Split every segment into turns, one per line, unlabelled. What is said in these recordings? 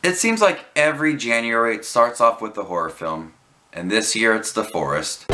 It seems like every January it starts off with a horror film, and this year it's The Forest.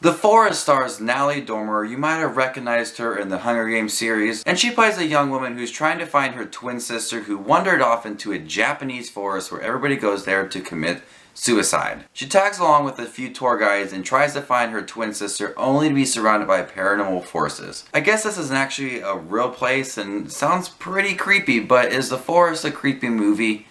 The Forest stars Natalie Dormer. You might have recognized her in the Hunger Games series, and she plays a young woman who's trying to find her twin sister who wandered off into a Japanese forest where everybody goes there to commit suicide. She tags along with a few tour guides and tries to find her twin sister only to be surrounded by paranormal forces. I guess this isn't actually a real place and sounds pretty creepy, but is The Forest a creepy movie?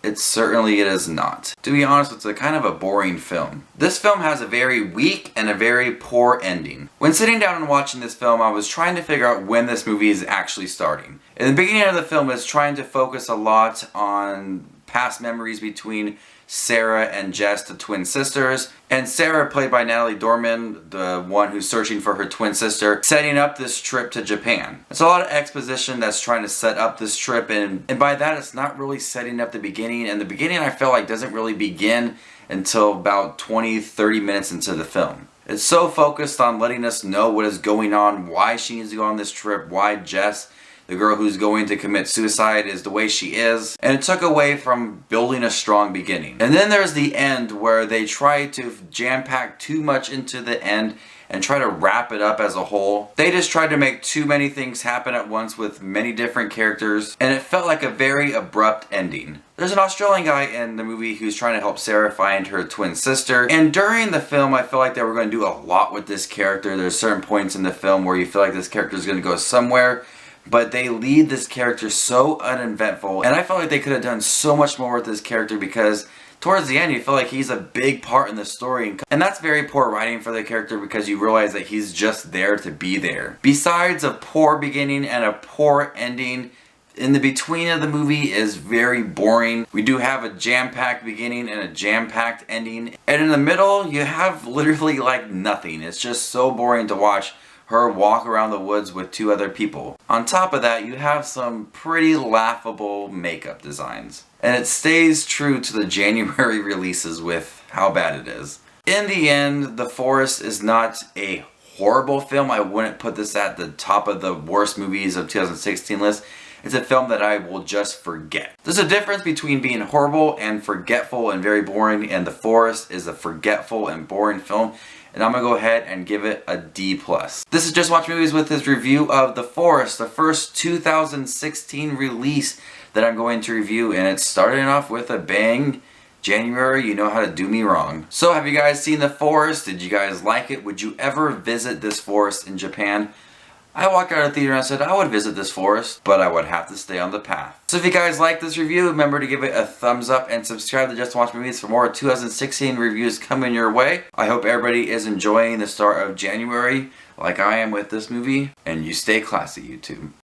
It is not. To be honest, it's a kind of a boring film. This film has a very weak and a very poor ending. When sitting down and watching this film, I was trying to figure out when this movie is actually starting. In the beginning of the film, it's trying to focus a lot on past memories between Sarah and Jess, the twin sisters, and Sarah, played by Natalie Dormer, the one who's searching for her twin sister, setting up this trip to Japan. It's a lot of exposition that's trying to set up this trip, and by that it's not really setting up the beginning, and the beginning I feel like doesn't really begin until about 20-30 minutes into the film. It's so focused on letting us know what is going on, why she needs to go on this trip, why Jess, the girl who's going to commit suicide, is the way she is, and it took away from building a strong beginning. And then there's the end where they try to jam-pack too much into the end and try to wrap it up as a whole. They just tried to make too many things happen at once with many different characters, and it felt like a very abrupt ending. There's an Australian guy in the movie who's trying to help Sarah find her twin sister, and during the film I feel like they were going to do a lot with this character. There's certain points in the film where you feel like this character is going to go somewhere, but they lead this character so uneventful, and I felt like they could have done so much more with this character because towards the end you feel like he's a big part in the story, and that's very poor writing for the character because you realize that he's just there to be there. Besides a poor beginning and a poor ending, in the between of the movie is very boring. We do have a jam-packed beginning and a jam-packed ending, and in the middle you have literally like nothing. It's just so boring to watch her walk around the woods with two other people. On top of that, you have some pretty laughable makeup designs. And it stays true to the January releases with how bad it is. In the end, The Forest is not a horrible film. I wouldn't put this at the top of the worst movies of 2016 list. It's a film that I will just forget. There's a difference between being horrible and forgetful and very boring, and The Forest is a forgetful and boring film, and I'm gonna go ahead and give it a D+. This is Just Watch Movies with this review of The Forest, the first 2016 release that I'm going to review, and it's starting off with a bang. January, you know how to do me wrong. So have you guys seen The Forest? Did you guys like it? Would you ever visit this forest in Japan? I walked out of the theater and I said I would visit this forest, but I would have to stay on the path. So if you guys like this review, remember to give it a thumbs up and subscribe to Just Watch Movies for more 2016 reviews coming your way. I hope everybody is enjoying the start of January like I am with this movie, and you stay classy, YouTube.